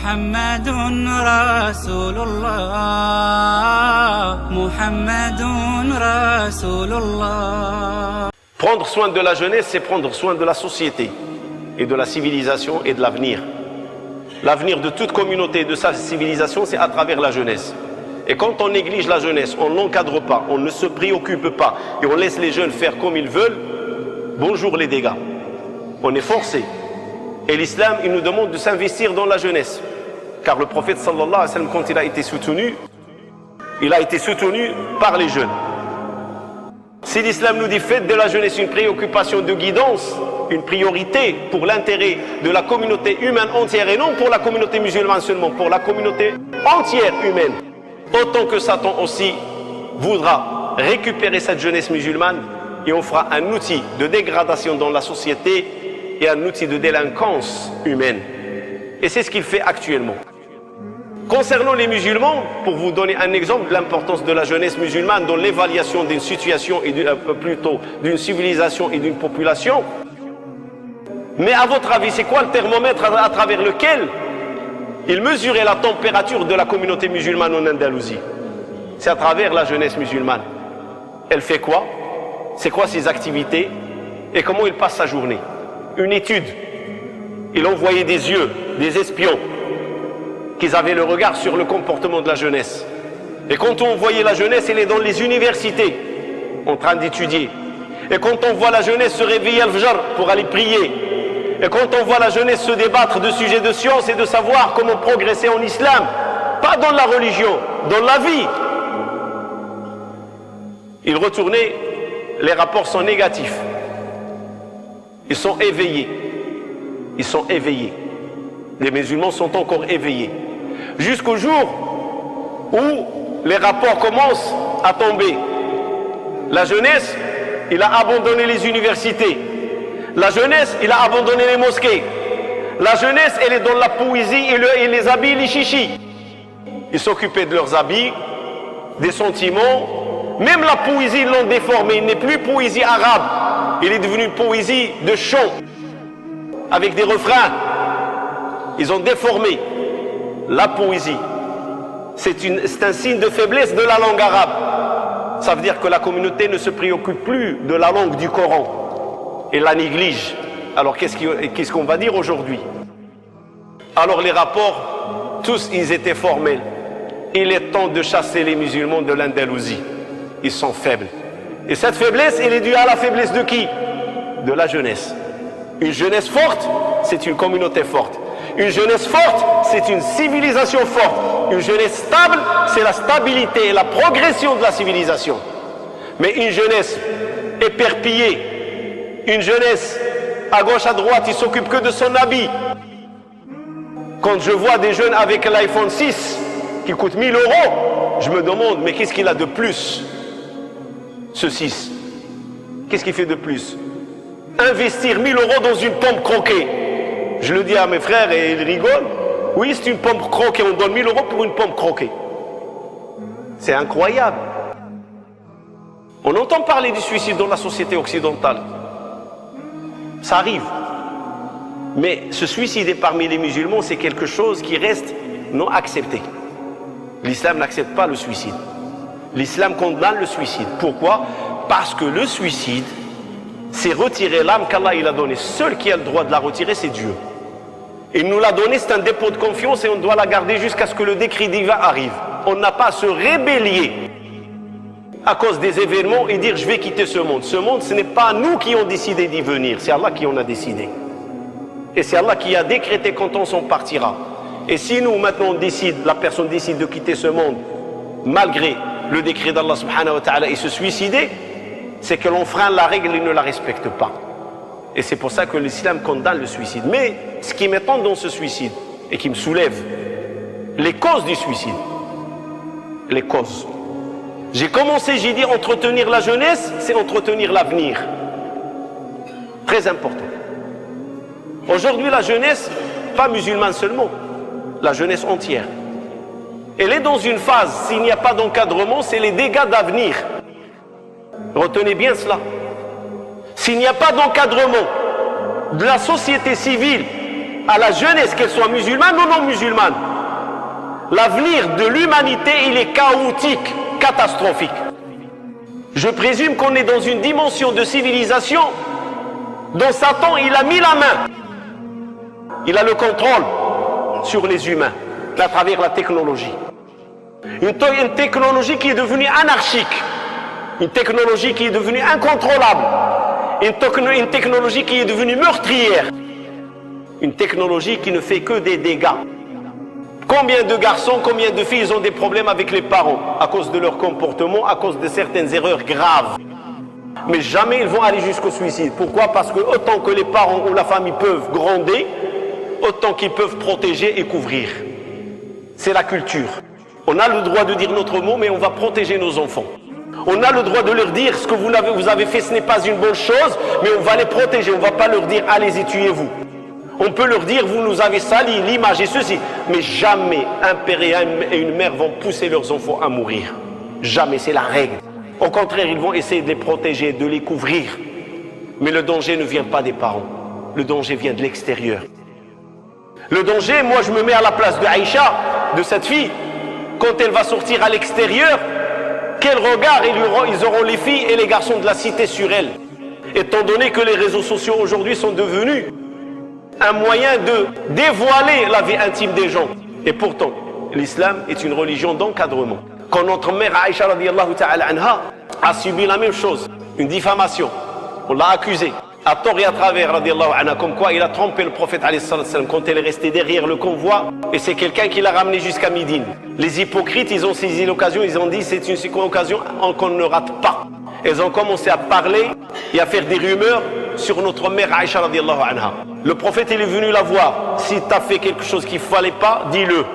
محمد رسول الله محمد رسول الله. Prendre soin de la jeunesse, c'est prendre soin de la société et de la civilisation et de l'avenir. L'avenir de toute communauté et de sa civilisation, c'est à travers la jeunesse. Et quand on néglige la jeunesse, on ne l'encadre pas, on ne se préoccupe pas et on laisse les jeunes faire comme ils veulent, bonjour les dégâts. On est forcé. Et l'islam, il nous demande de s'investir dans la jeunesse. Car le prophète sallallahu alayhi wa sallam, quand il a été soutenu par les jeunes. Si l'islam nous dit faites de la jeunesse une préoccupation de guidance, une priorité pour l'intérêt de la communauté humaine entière et non pour la communauté musulmane seulement, pour la communauté entière humaine. Autant que Satan aussi voudra récupérer cette jeunesse musulmane et on fera un outil de dégradation dans la société et un outil de délinquance humaine. Et c'est ce qu'il fait actuellement. Concernant les musulmans, pour vous donner un exemple de l'importance de la jeunesse musulmane dans l'évaluation d'une situation et plutôt d'une civilisation et d'une population, mais à votre avis, c'est quoi le thermomètre à travers lequel il mesurait la température de la communauté musulmane en Andalousie? C'est à travers la jeunesse musulmane. Elle fait quoi? C'est quoi ses activités? Et comment il passe sa journée? Une étude. Il envoyait des yeux, des espions, qui avaient le regard sur le comportement de la jeunesse. Et quand on voyait la jeunesse, elle est dans les universités, en train d'étudier. Et quand on voit la jeunesse se réveiller al-Fajr pour aller prier, et quand on voit la jeunesse se débattre de sujets de science et de savoir comment progresser en islam, pas dans la religion, dans la vie, ils retournaient, les rapports sont négatifs. Ils sont éveillés. Ils sont éveillés. Les musulmans sont encore éveillés. Jusqu'au jour où les rapports commencent à tomber. La jeunesse, il a abandonné les universités. La jeunesse, il a abandonné les mosquées. La jeunesse, elle est dans la poésie et les habits, les chichis. Ils s'occupaient de leurs habits, des sentiments. Même la poésie, ils l'ont déformée. Il n'est plus poésie arabe. Il est devenu une poésie de chant, avec des refrains. Ils ont déformé la poésie. C'est un signe de faiblesse de la langue arabe. Ça veut dire que la communauté ne se préoccupe plus de la langue du Coran et la néglige. Alors qu'est-ce qu'on va dire aujourd'hui? Alors les rapports, tous ils étaient formels. Il est temps de chasser les musulmans de l'Andalousie. Ils sont faibles. Et cette faiblesse, elle est due à la faiblesse de qui? De la jeunesse. Une jeunesse forte, c'est une communauté forte. Une jeunesse forte, c'est une civilisation forte. Une jeunesse stable, c'est la stabilité et la progression de la civilisation. Mais une jeunesse éperpillée, une jeunesse à gauche, à droite, il s'occupe que de son habit. Quand je vois des jeunes avec l'iPhone 6 qui coûte 1000 €, je me demande, mais qu'est-ce qu'il a de plus, ce 6? Qu'est-ce qu'il fait de plus? Investir 1000 € dans une pomme croquée. Je le dis à mes frères et ils rigolent. Oui, c'est une pomme croquée, on donne 1000 € pour une pomme croquée. C'est incroyable. On entend parler du suicide dans la société occidentale. Ça arrive. Mais se suicider parmi les musulmans, c'est quelque chose qui reste non accepté. L'islam n'accepte pas le suicide. L'islam condamne le suicide. Pourquoi? Parce que le suicide, c'est retirer l'âme qu'Allah il a donnée. Seul qui a le droit de la retirer, c'est Dieu. Il nous l'a donnée, c'est un dépôt de confiance et on doit la garder jusqu'à ce que le décret divin arrive. On n'a pas à se rébeller à cause des événements et dire je vais quitter ce monde. Ce monde, ce n'est pas nous qui ont décidé d'y venir, c'est Allah qui en a décidé. Et c'est Allah qui a décrété quand on s'en partira. Et si nous maintenant on décide, la personne décide de quitter ce monde malgré le décret d'Allah subhanahu wa ta'ala et se suicider, c'est que l'on freine la règle et ne la respecte pas. Et c'est pour ça que l'islam condamne le suicide. Mais ce qui m'étonne dans ce suicide et qui me soulève, les causes du suicide, les causes. J'ai commencé, j'ai dit entretenir la jeunesse, c'est entretenir l'avenir. Très important. Aujourd'hui la jeunesse, pas musulmane seulement, la jeunesse entière, elle est dans une phase, s'il n'y a pas d'encadrement, c'est les dégâts d'avenir. Retenez bien cela. S'il n'y a pas d'encadrement de la société civile à la jeunesse, qu'elle soit musulmane ou non musulmane, l'avenir de l'humanité, il est chaotique, catastrophique. Je présume qu'on est dans une dimension de civilisation dont Satan, il a mis la main. Il a le contrôle sur les humains à travers la technologie. Une technologie qui est devenue anarchique, une technologie qui est devenue incontrôlable, une technologie qui est devenue meurtrière, une technologie qui ne fait que des dégâts. Combien de garçons, combien de filles ils ont des problèmes avec les parents à cause de leur comportement, à cause de certaines erreurs graves. Mais jamais ils vont aller jusqu'au suicide. Pourquoi? Parce que autant que les parents ou la famille peuvent gronder, autant qu'ils peuvent protéger et couvrir. C'est la culture. On a le droit de dire notre mot, mais on va protéger nos enfants. On a le droit de leur dire ce que vous avez fait, ce n'est pas une bonne chose, mais on va les protéger. On ne va pas leur dire allez-y, tuez-vous. On peut leur dire vous nous avez sali l'image et ceci, mais jamais un père et une mère vont pousser leurs enfants à mourir. Jamais, c'est la règle. Au contraire, ils vont essayer de les protéger, de les couvrir. Mais le danger ne vient pas des parents. Le danger vient de l'extérieur. Le danger, moi je me mets à la place de Aïcha, de cette fille, quand elle va sortir à l'extérieur, quel regard ils auront les filles et les garçons de la cité sur elle. Étant donné que les réseaux sociaux aujourd'hui sont devenus un moyen de dévoiler la vie intime des gens. Et pourtant, l'islam est une religion d'encadrement. Quand notre mère Aïcha radiallahu ta'ala anha a subi la même chose, une diffamation, on l'a accusée, à tort et à travers radiallahu anha, comme quoi il a trompé le prophète alayhi salam quand elle est restée derrière le convoi, et c'est quelqu'un qui l'a ramené jusqu'à Médine. Les hypocrites, ils ont saisi l'occasion, ils ont dit c'est une occasion qu'on ne rate pas. Ils ont commencé à parler et à faire des rumeurs sur notre mère Aïcha radiallahu anha. Le prophète il est venu la voir. Si tu as fait quelque chose qu'il ne fallait pas, dis-le.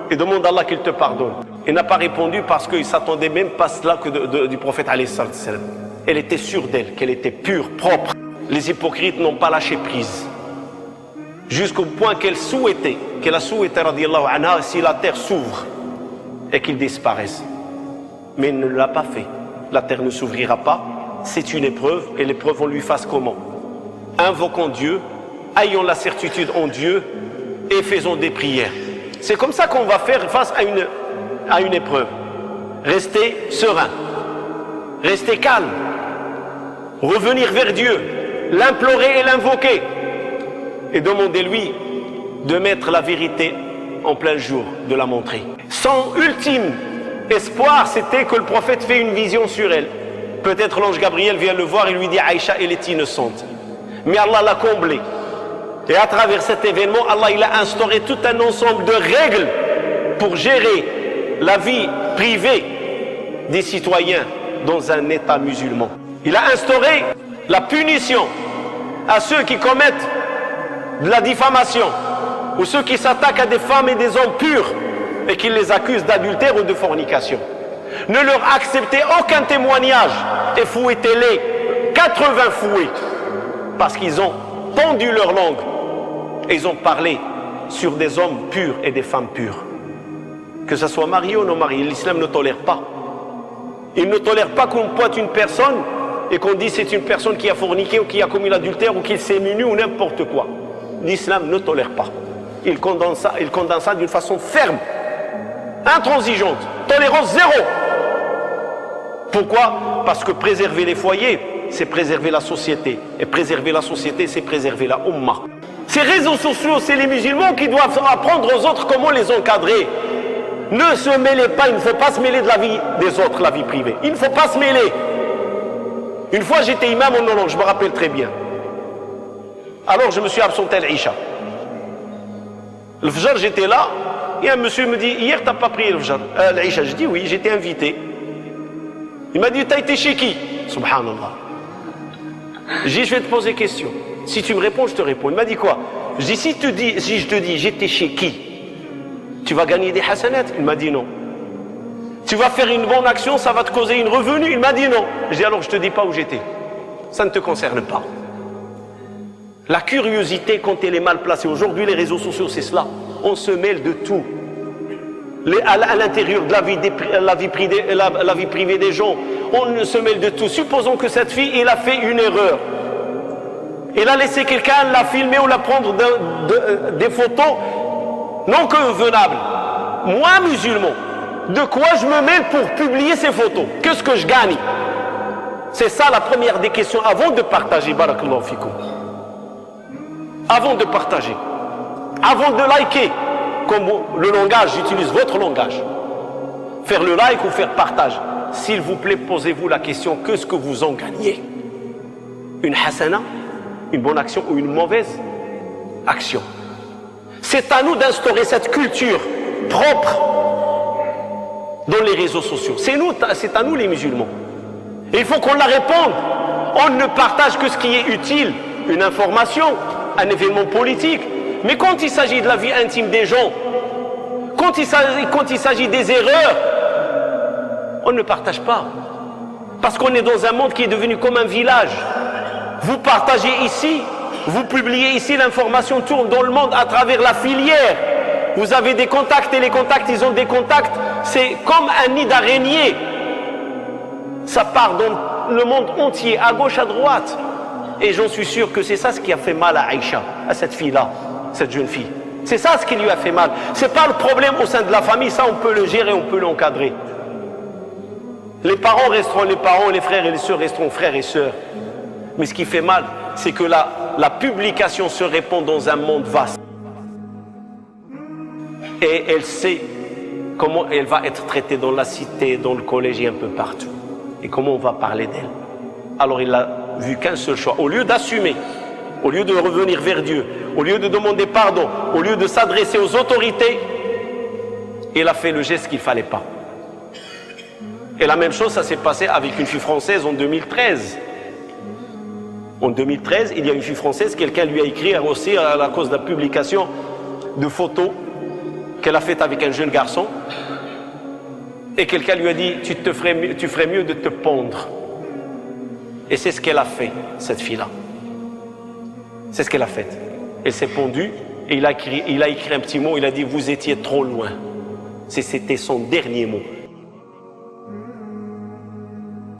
Et demande à Allah qu'il te pardonne. Elle n'a pas répondu parce qu'il ne s'attendait même pas à cela que du prophète alayhi salam. Elle était sûre d'elle, qu'elle était pure, propre. Les hypocrites n'ont pas lâché prise. Jusqu'au point qu'elle a souhaité radiallahu anha, si la terre s'ouvre et qu'il disparaisse. Mais elle ne l'a pas fait. La terre ne s'ouvrira pas. C'est une épreuve et l'épreuve on lui fasse comment? Invoquons Dieu, ayons la certitude en Dieu et faisons des prières. C'est comme ça qu'on va faire face à une épreuve. Restez serein, restez calme, revenir vers Dieu, l'implorer et l'invoquer et demandez-lui de mettre la vérité en plein jour, de la montrer. Son ultime espoir, c'était que le prophète fait une vision sur elle. Peut-être l'ange Gabriel vient le voir et lui dit Aïcha, elle est innocente. Mais Allah l'a comblé. Et à travers cet événement, Allah il a instauré tout un ensemble de règles pour gérer la vie privée des citoyens dans un État musulman. Il a instauré la punition à ceux qui commettent de la diffamation ou ceux qui s'attaquent à des femmes et des hommes purs et qui les accusent d'adultère ou de fornication. Ne leur acceptez aucun témoignage et fouettez-les 80 fouets parce qu'ils ont tendu leur langue et ils ont parlé sur des hommes purs et des femmes pures. Que ce soit marié ou non marié, l'islam ne tolère pas. Il ne tolère pas qu'on pointe une personne et qu'on dise c'est une personne qui a forniqué ou qui a commis l'adultère ou qui s'est menu ou n'importe quoi. L'islam ne tolère pas. Il condamne ça d'une façon ferme, intransigeante, tolérance zéro. Pourquoi? Parce que préserver les foyers, c'est préserver la société. Et préserver la société, c'est préserver la Ummah. Ces réseaux sociaux, c'est les musulmans qui doivent apprendre aux autres comment les encadrer. Ne se mêlez pas, il ne faut pas se mêler de la vie des autres, la vie privée. Il ne faut pas se mêler. Une fois j'étais imam au Nolon, je me rappelle très bien. Alors je me suis absenté à l'Isha. Le Fajr, j'étais là, et un monsieur me dit, hier t'as pas prié le Fajr, l'Isha. Je dis oui, j'étais invité. Il m'a dit, t'as été chez qui? Subhanallah. Je dis, je vais te poser une question. Si tu me réponds, je te réponds. Il m'a dit quoi? Je dis, si je te dis, j'étais chez qui? Tu vas gagner des hasanats? Il m'a dit non. Tu vas faire une bonne action, ça va te causer une revenu? Il m'a dit non. Je dis, alors je te dis pas où j'étais. Ça ne te concerne pas. La curiosité, quand elle est mal placée, aujourd'hui les réseaux sociaux, c'est cela. On se mêle de tout. À l'intérieur de la vie privée des gens, on se mêle de tout. Supposons que cette fille, elle a fait une erreur. Il a laissé quelqu'un la filmer ou la prendre des photos non convenables. Moi, musulman, de quoi je me mêle pour publier ces photos? Qu'est-ce que je gagne? C'est ça la première des questions avant de partager. Barakallahu fikum. Avant de partager, avant de liker, comme le langage, j'utilise votre langage. Faire le like ou faire partage. S'il vous plaît, posez-vous la question, qu'est-ce que vous en gagnez? Une hasana, une bonne action ou une mauvaise action? C'est à nous d'instaurer cette culture propre dans les réseaux sociaux. C'est à nous les musulmans. Et il faut qu'on la réponde. On ne partage que ce qui est utile, une information, un événement politique. Mais quand il s'agit de la vie intime des gens, quand il s'agit des erreurs, on ne partage pas. Parce qu'on est dans un monde qui est devenu comme un village. Vous partagez ici, vous publiez ici, l'information tourne dans le monde à travers la filière. Vous avez des contacts et les contacts, ils ont des contacts. C'est comme un nid d'araignée. Ça part dans le monde entier, à gauche, à droite. Et j'en suis sûr que c'est ça ce qui a fait mal à Aïcha, à cette fille-là, cette jeune fille. C'est ça ce qui lui a fait mal. C'est pas le problème au sein de la famille, ça on peut le gérer, on peut l'encadrer. Les parents resteront les parents, les frères et les sœurs resteront frères et sœurs. Mais ce qui fait mal, c'est que la publication se répand dans un monde vaste. Et elle sait comment elle va être traitée dans la cité, dans le collège et un peu partout. Et comment on va parler d'elle. Alors il n'a vu qu'un seul choix. Au lieu d'assumer, au lieu de revenir vers Dieu, au lieu de demander pardon, au lieu de s'adresser aux autorités, il a fait le geste qu'il ne fallait pas. Et la même chose, ça s'est passé avec une fille française en 2013. En 2013, il y a une fille française, quelqu'un lui a écrit aussi à la cause de la publication de photos qu'elle a faites avec un jeune garçon. Et quelqu'un lui a dit, tu ferais mieux de te pendre. Et c'est ce qu'elle a fait, cette fille-là. C'est ce qu'elle a fait. Elle s'est pendue et il a écrit un petit mot, il a dit, vous étiez trop loin. C'était son dernier mot.